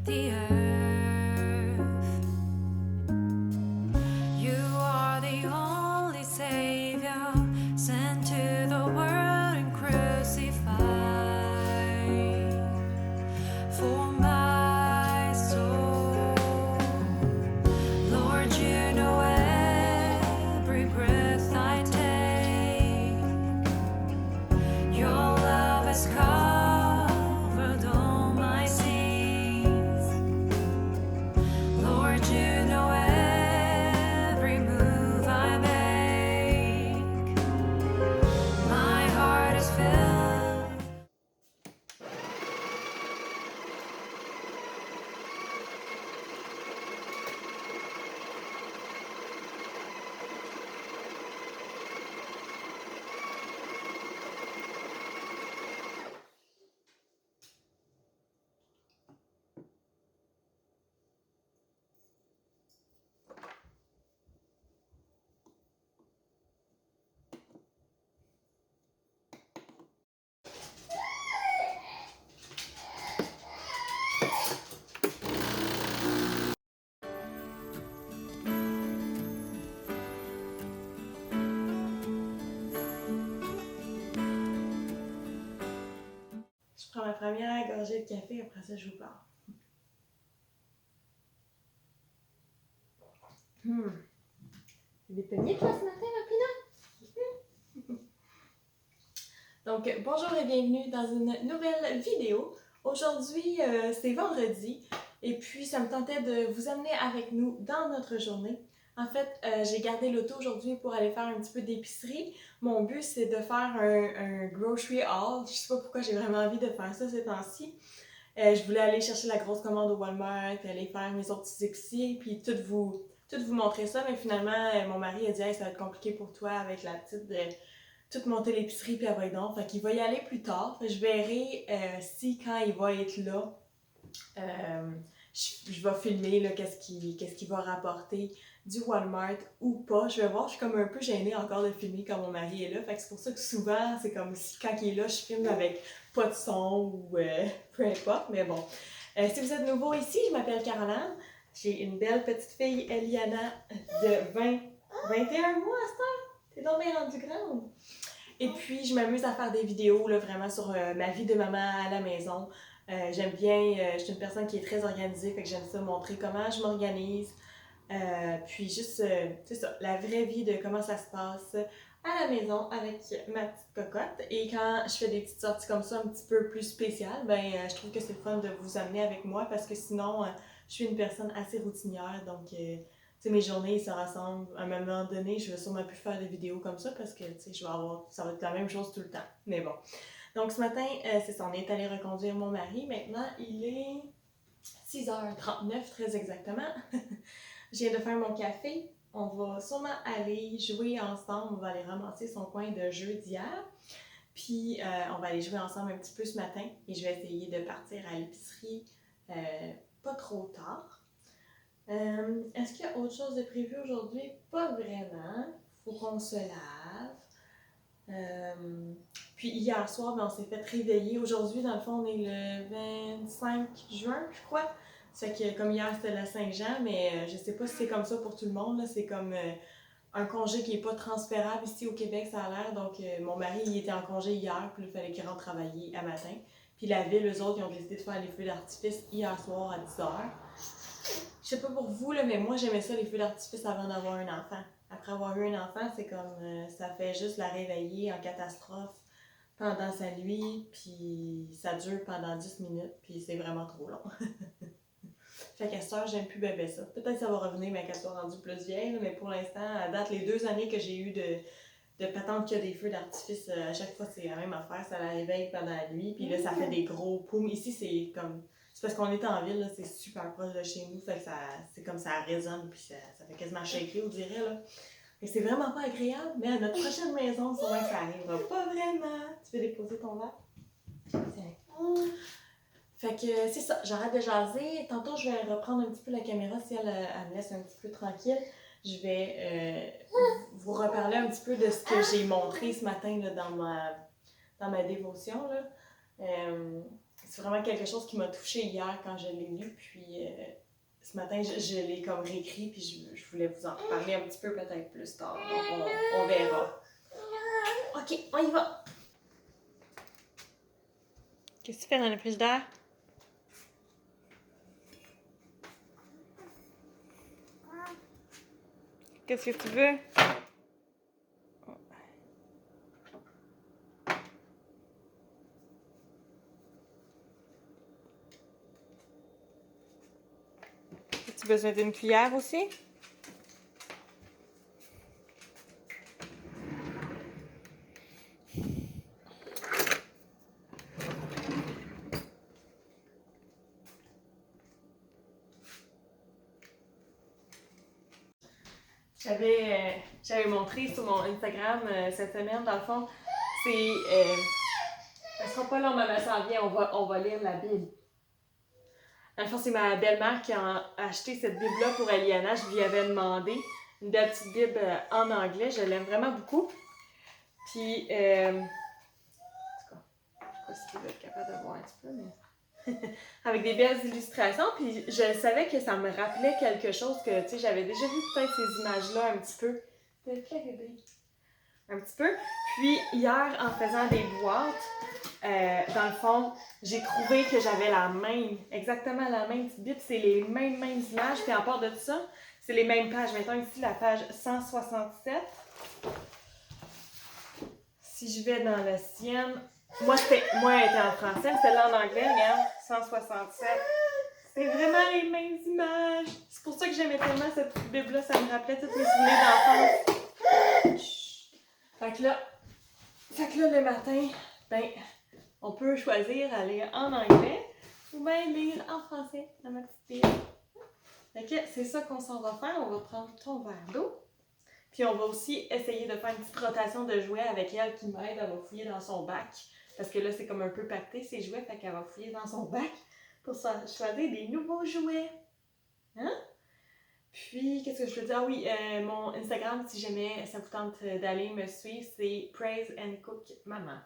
the earth. You are the only Savior sent to the world and crucified for my soul. Lord, you know every breath I take. Your love has covered all my sins. Lord, you know every move I make. My heart is filled. Je prends ma première gorgée de café, après ça, je vous parle. Des peignets, toi, ce matin, ma Pina? Donc, bonjour et bienvenue dans une nouvelle vidéo. Aujourd'hui, c'est vendredi et puis ça me tentait de vous amener avec nous dans notre journée. En fait, j'ai gardé l'auto aujourd'hui pour aller faire un petit peu d'épicerie. Mon but, c'est de faire un grocery haul. Je sais pas pourquoi j'ai vraiment envie de faire ça ces temps-ci. Je voulais aller chercher la grosse commande au Walmart, puis aller faire mes autres petits épiceries, puis tout vous montrer ça, mais finalement, mon mari a dit hey, ça va être compliqué pour toi avec la petite de tout monter l'épicerie, puis avec donc. Fait qu'il va y aller plus tard. Fait que je verrai si quand il va être là, je vais filmer là, qu'est-ce qu'il va rapporter du Walmart ou pas. Je vais voir, je suis comme un peu gênée encore de filmer quand mon mari est là. Fait que c'est pour ça que souvent, c'est comme si quand il est là, je filme avec pas de son ou peu importe. Mais bon. Si vous êtes nouveau ici, je m'appelle Caroline. J'ai une belle petite fille, Eliana, de 21 mois à cette heure. T'es donc bien rendue grande. Et puis, je m'amuse à faire des vidéos là, vraiment sur ma vie de maman à la maison. J'aime bien, je suis une personne qui est très organisée, fait que j'aime ça montrer comment je m'organise. Puis juste, c'est ça, la vraie vie de comment ça se passe à la maison avec ma petite cocotte. Et quand je fais des petites sorties comme ça un petit peu plus spéciales, ben je trouve que c'est le fun de vous amener avec moi parce que sinon, je suis une personne assez routinière, donc mes journées se rassemblent. À un moment donné, je vais sûrement plus faire des vidéos comme ça parce que je vais avoir, ça va être la même chose tout le temps. Mais bon. Donc ce matin, c'est ça, on est allé reconduire mon mari. Maintenant, il est 6h39 très exactement. Je viens de faire mon café. On va sûrement aller jouer ensemble. On va aller ramasser son coin de jeu d'hier. Puis on va aller jouer ensemble un petit peu ce matin. Et je vais essayer de partir à l'épicerie pas trop tard. Est-ce qu'il y a autre chose de prévu aujourd'hui? Pas vraiment. Faut qu'on se lave. Puis hier soir, ben, on s'est fait réveiller. Aujourd'hui, dans le fond, on est le 25 juin, je crois. Ça fait que comme hier, c'était le Saint-Jean, mais je sais pas si c'est comme ça pour tout le monde. Là. C'est comme un congé qui est pas transférable ici au Québec, ça a l'air. Donc, mon mari, il était en congé hier, puis il fallait qu'il rentre travailler à matin. Puis la ville, eux autres, ils ont décidé de faire les feux d'artifice hier soir à 10h. Je sais pas pour vous, là, mais moi, j'aimais ça, les feux d'artifice, avant d'avoir un enfant. Après avoir eu un enfant, c'est comme, ça fait juste la réveiller en catastrophe pendant sa nuit, puis ça dure pendant 10 minutes, puis c'est vraiment trop long. Fait qu'à cette heure, j'aime plus bébé ça. Peut-être que ça va revenir, mais qu'elle soit rendue plus vieille, là, mais pour l'instant, à date, les 2 années que j'ai eu de patente qu'il y a des feux d'artifice, à chaque fois, c'est la même affaire, ça la réveille pendant la nuit, puis là, ça fait des gros poums. Ici, c'est comme... C'est parce qu'on est en ville, là, c'est super proche de chez nous, fait que c'est comme ça résonne, puis ça fait quasiment shaker, on dirait, là. Et c'est vraiment pas agréable, mais à notre prochaine maison, sûrement que ça arrivera pas vraiment. Tu veux déposer ton verre? Tiens. Fait que c'est ça, j'arrête de jaser. Tantôt, je vais reprendre un petit peu la caméra si elle me laisse un petit peu tranquille. Je vais vous reparler un petit peu de ce que j'ai montré ce matin là, dans ma dévotion. Là. c'est vraiment quelque chose qui m'a touchée hier quand je l'ai lu. Puis ce matin, je l'ai comme réécrit, puis je voulais vous en parler un petit peu peut-être plus tard. Donc on verra. Ok, on y va! Qu'est-ce que tu fais dans le frigidaire? Qu'est-ce que tu veux? As-tu besoin d'une cuillère aussi? J'avais montré sur mon Instagram cette semaine, dans le fond, c'est... elle sera pas long, maman s'en vient, on va lire la Bible. Dans le fond, c'est ma belle-mère qui a acheté cette Bible-là pour Aliana. Je lui avais demandé une belle petite Bible en anglais. Je l'aime vraiment beaucoup. Puis, en tout cas, je sais pas si tu vas être capable de voir un petit peu, mais... avec des belles illustrations, puis je savais que ça me rappelait quelque chose que, tu sais, j'avais déjà vu peut-être ces images-là un petit peu. Un petit peu. Puis hier, en faisant des boîtes, dans le fond, j'ai trouvé que j'avais exactement la même petite Bible, c'est les mêmes images, puis en part de ça, c'est les mêmes pages. Mettons ici la page 167. Si je vais dans la sienne, moi elle était en français, mais celle-là en anglais, regarde, 167. C'est vraiment les mêmes images. C'est pour ça que j'aimais tellement cette petite Bible-là, ça me rappelait tous mes souvenirs d'enfance. Fait que là, le matin, ben, on peut choisir à lire en anglais ou bien lire en français dans ma petite Bible. Fait que c'est ça qu'on s'en va faire. On va prendre ton verre d'eau. Puis on va aussi essayer de faire une petite rotation de jouets avec elle qui m'aide. Elle va fouiller dans son bac. Parce que là, c'est comme un peu pacté ses jouets. Fait qu'elle va fouiller dans son bac pour choisir des nouveaux jouets. Hein? Puis, qu'est-ce que je veux dire? Ah oui, mon Instagram, si jamais ça vous tente d'aller me suivre, c'est Praise and Cook Maman.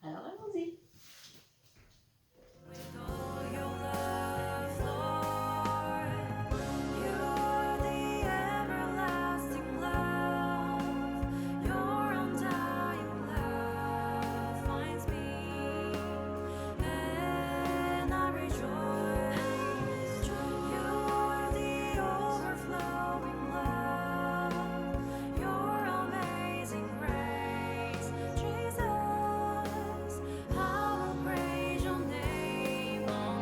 Alors, allons-y! With all your love, Lord, you're the everlasting love. Your undying love finds me, and I rejoice. You're the overflowing love. Your amazing grace, Jesus. I will praise your name on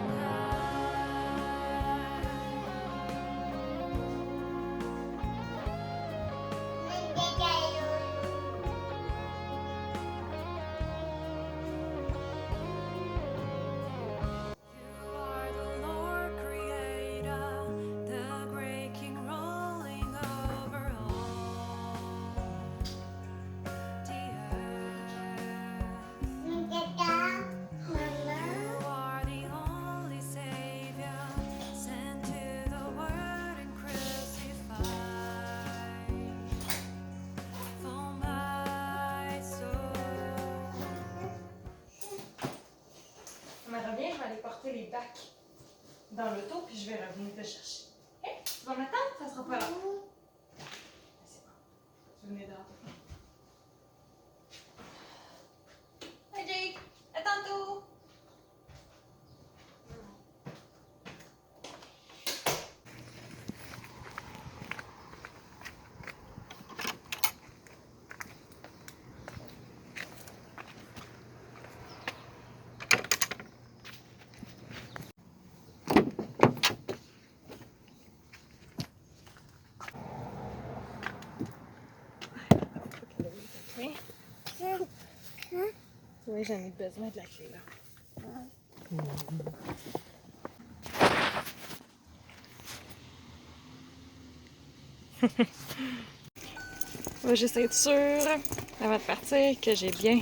You are the Lord Creator, the great King ruling over all the earth. You are the only Savior, sent to the world and crucified for my soul. On revient, je vais aller porter les bacs dans l'auto, puis je vais revenir te chercher. Ok? Tu vas m'attendre? Ça sera pas long. C'est bon. Tu venais dans l'auto. Hey Jake! À tantôt! Oui, j'en ai besoin de la clé là. On va juste être sûre, avant de partir, que j'ai bien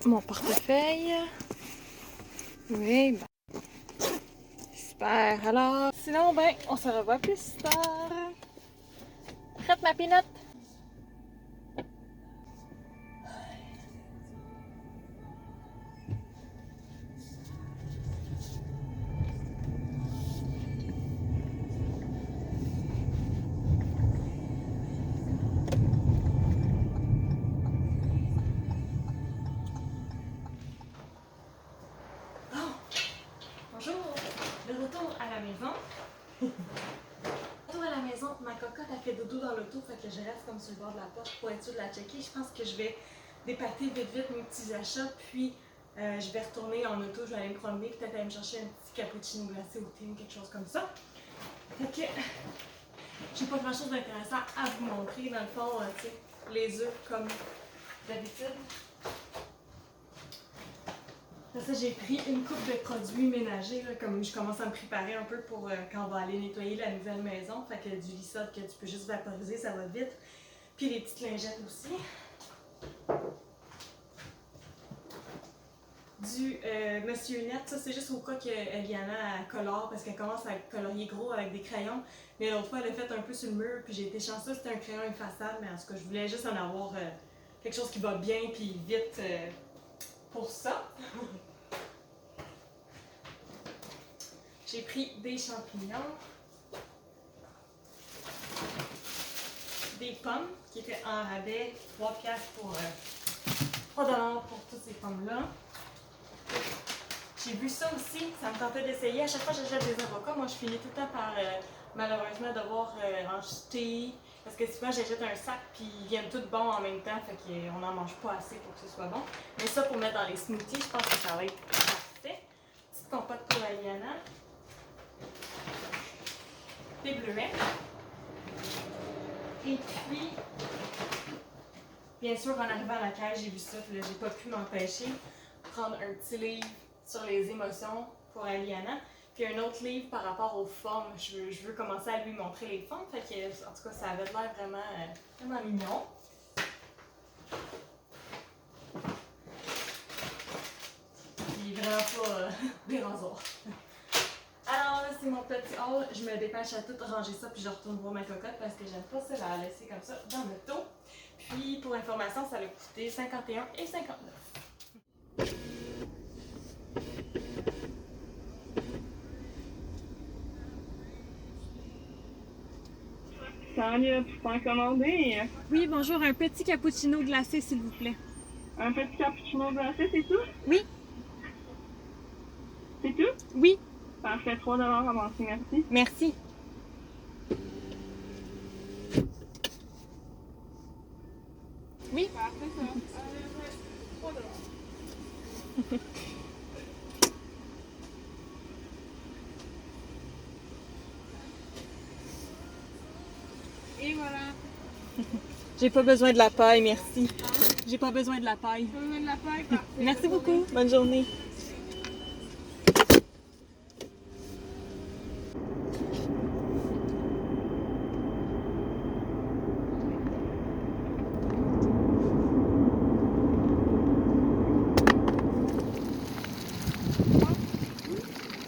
mon portefeuille. Oui, ben. Super. Alors, sinon, ben, on se revoit plus tard. Prête ma pinotte? retour à la maison. Retour à la maison, ma cocotte a fait dodo dans l'auto, fait que je reste comme sur le bord de la porte pour être sûre de la checker. Je pense que je vais départer vite mes petits achats, puis je vais retourner en auto, je vais aller me promener, peut-être aller me chercher un petit cappuccino glacé au thé ou quelque chose comme ça. Fait que j'ai pas grand chose d'intéressant à vous montrer. Dans le fond, tu sais, les œufs comme d'habitude. Ça, j'ai pris une coupe de produits ménagers, là, comme je commence à me préparer un peu pour quand on va aller nettoyer la nouvelle maison. Fait que du lissol que tu peux juste vaporiser, ça va vite. Puis les petites lingettes aussi. Du Monsieur Net, ça c'est juste au cas que Eliana colore parce qu'elle commence à colorier gros avec des crayons. Mais l'autre fois, elle a fait un peu sur le mur, puis j'ai été chanceuse, c'était un crayon effaçable, mais en tout cas, je voulais juste en avoir quelque chose qui va bien, puis vite pour ça. J'ai pris des champignons, des pommes qui étaient en rabais, 3$ pour 3$ pour toutes ces pommes-là. J'ai vu ça aussi, ça me tentait d'essayer. À chaque fois que j'achète des avocats, moi je finis tout le temps par malheureusement devoir en jeter. Parce que souvent j'achète un sac puis ils viennent tous bons en même temps, fait qu'on n'en mange pas assez pour que ce soit bon. Mais ça pour mettre dans les smoothies, je pense que ça va être parfait. Petite compote pour Eliana. Des bleuets. Et puis, bien sûr, en arrivant à la caisse, j'ai vu ça, puis là, j'ai pas pu m'empêcher de prendre un petit livre sur les émotions pour Eliana, puis un autre livre par rapport aux formes. Je veux commencer à lui montrer les formes, fait que, en tout cas, ça avait l'air vraiment mignon. Puis vraiment pas des rasoirs. Alors là, c'est mon petit haul. Je me dépêche à tout ranger ça, puis je retourne voir ma cocotte parce que j'aime pas ça la laisser comme ça dans le dos. Puis pour information, ça a coûté 51,59. Salut, tu peux en commander? Oui, bonjour, un petit cappuccino glacé, s'il vous plaît. Un petit cappuccino glacé, c'est tout? Oui. C'est tout? Oui. Parfait, 3$ avancé, merci. Merci. Oui. Parfait, ça. 3$. Et voilà. J'ai pas besoin de la paille, merci. J'ai pas besoin de la paille. Pas besoin de la paille, parfait. Merci beaucoup. Bonne journée.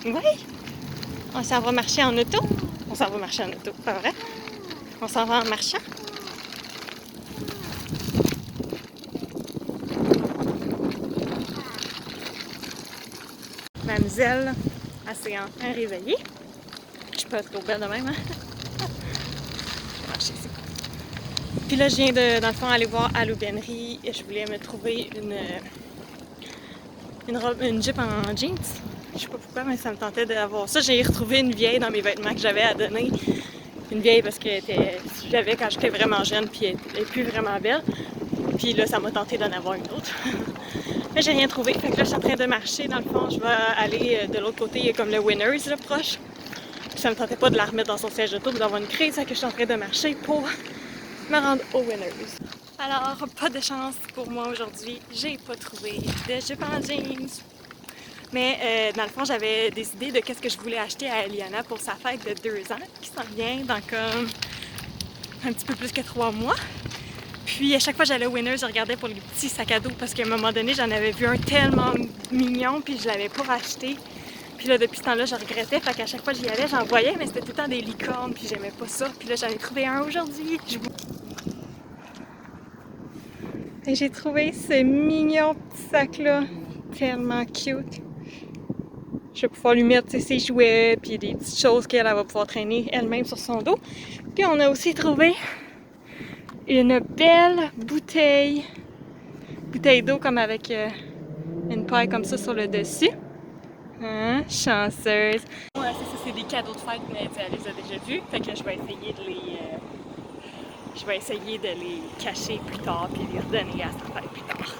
Oui. On s'en va marcher en auto. On s'en va marcher en auto, pas vrai? On s'en va en marchant. Mademoiselle, elle s'est enfin réveillée. Je suis pas trop belle de même, hein? Je vais marcher ici. Puis là, je viens dans le fond, aller voir à l'aubainerie et je voulais me trouver une jupe en jeans. Je sais pas pourquoi, mais ça me tentait d'avoir ça. J'ai retrouvé une vieille dans mes vêtements que j'avais à donner. Une vieille parce que j'avais quand j'étais vraiment jeune, puis elle est plus vraiment belle. Puis là, ça m'a tenté d'en avoir une autre. Mais j'ai rien trouvé. Fait que là, je suis en train de marcher. Dans le fond, je vais aller de l'autre côté. Il y a comme le Winners, là, proche. Puis ça me tentait pas de la remettre dans son siège d'auto, d'avoir une crise. Fait que je suis en train de marcher pour me rendre au Winners. Alors, pas de chance pour moi aujourd'hui. J'ai pas trouvé de jupe en jeans. Mais dans le fond, j'avais décidé de qu'est-ce que je voulais acheter à Eliana pour sa fête de 2 ans, qui s'en vient dans comme un petit peu plus que 3 mois. Puis à chaque fois que j'allais au Winners, je regardais pour les petits sacs à dos parce qu'à un moment donné, j'en avais vu un tellement mignon puis je l'avais pas racheté. Puis là, depuis ce temps-là, je regrettais. Fait qu'à chaque fois que j'y allais, j'en voyais, mais c'était tout le temps des licornes puis j'aimais pas ça. Puis là, j'en ai trouvé un aujourd'hui. Et j'ai trouvé ce mignon petit sac-là, tellement cute. Je vais pouvoir lui mettre ses jouets puis des petites choses qu'elle va pouvoir traîner elle-même sur son dos. Puis on a aussi trouvé une belle bouteille d'eau comme avec une paille comme ça sur le dessus. Hein? Chanceuse. Ouais, c'est c'est des cadeaux de fête, mais elle les a déjà vus. Fait que je vais essayer de les cacher plus tard puis les redonner à sa fête plus tard.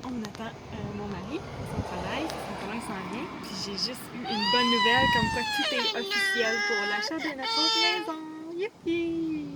On attend mon mari, son travail s'en vient. Puis j'ai juste eu une bonne nouvelle comme quoi tout est officiel pour l'achat de notre autre maison. Youpi!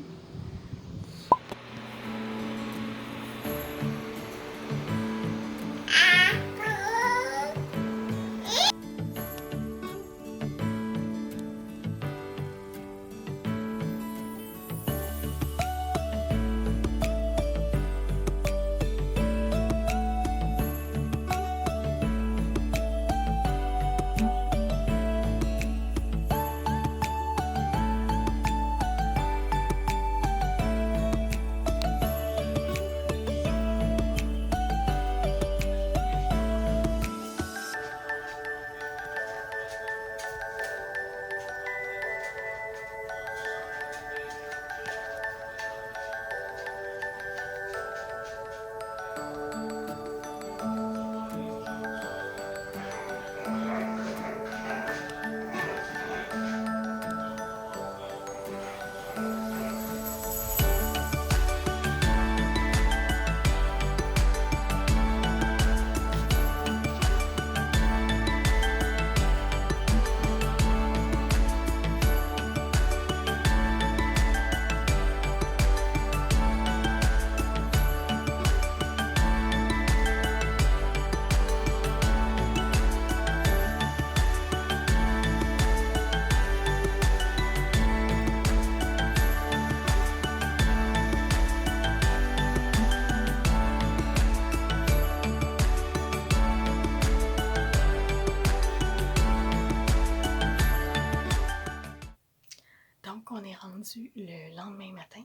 Donc, on est rendu le lendemain matin.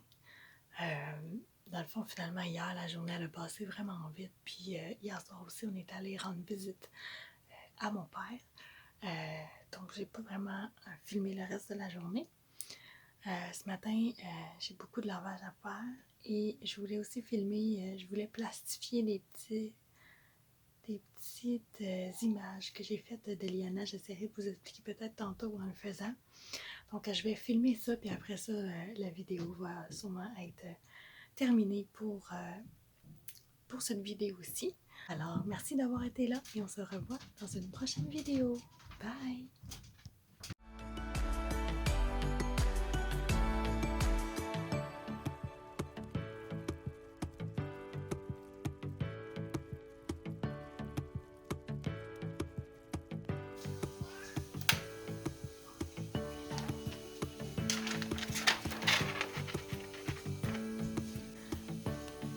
Dans le fond, finalement, hier, la journée, elle a passé vraiment vite. Puis hier soir aussi, on est allé rendre visite à mon père. Donc, j'ai pas vraiment filmé le reste de la journée. Ce matin, j'ai beaucoup de lavage à faire. Et je voulais aussi filmer, je voulais plastifier des petites images que j'ai faites de Liana. J'essaierai de vous expliquer peut-être tantôt en le faisant. Donc, je vais filmer ça, puis après ça, la vidéo va sûrement être terminée pour cette vidéo-ci. Alors, merci d'avoir été là et on se revoit dans une prochaine vidéo. Bye!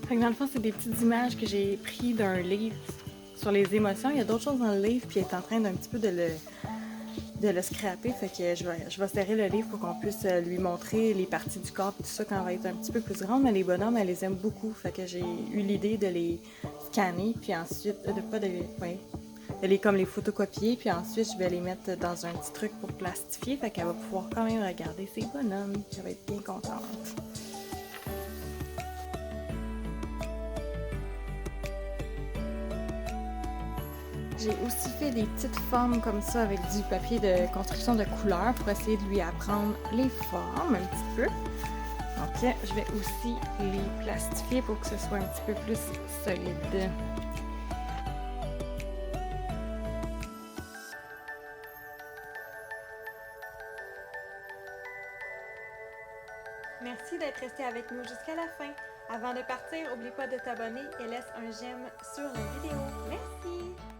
Fait que dans le fond, c'est des petites images que j'ai prises d'un livre sur les émotions. Il y a d'autres choses dans le livre, puis elle est en train d'un petit peu de le scraper. Fait que je vais serrer le livre pour qu'on puisse lui montrer les parties du corps et tout ça quand elle va être un petit peu plus grande. Mais les bonhommes, elle les aime beaucoup. Fait que j'ai eu l'idée de les scanner, puis ensuite, de les comme les photocopier, puis ensuite je vais les mettre dans un petit truc pour plastifier. Fait qu'elle va pouvoir quand même regarder ses bonhommes. Puis elle va être bien contente. J'ai aussi fait des petites formes comme ça avec du papier de construction de couleurs pour essayer de lui apprendre les formes un petit peu. Donc, je vais aussi les plastifier pour que ce soit un petit peu plus solide. Merci d'être resté avec nous jusqu'à la fin. Avant de partir, n'oublie pas de t'abonner et laisse un j'aime sur la vidéo. Merci!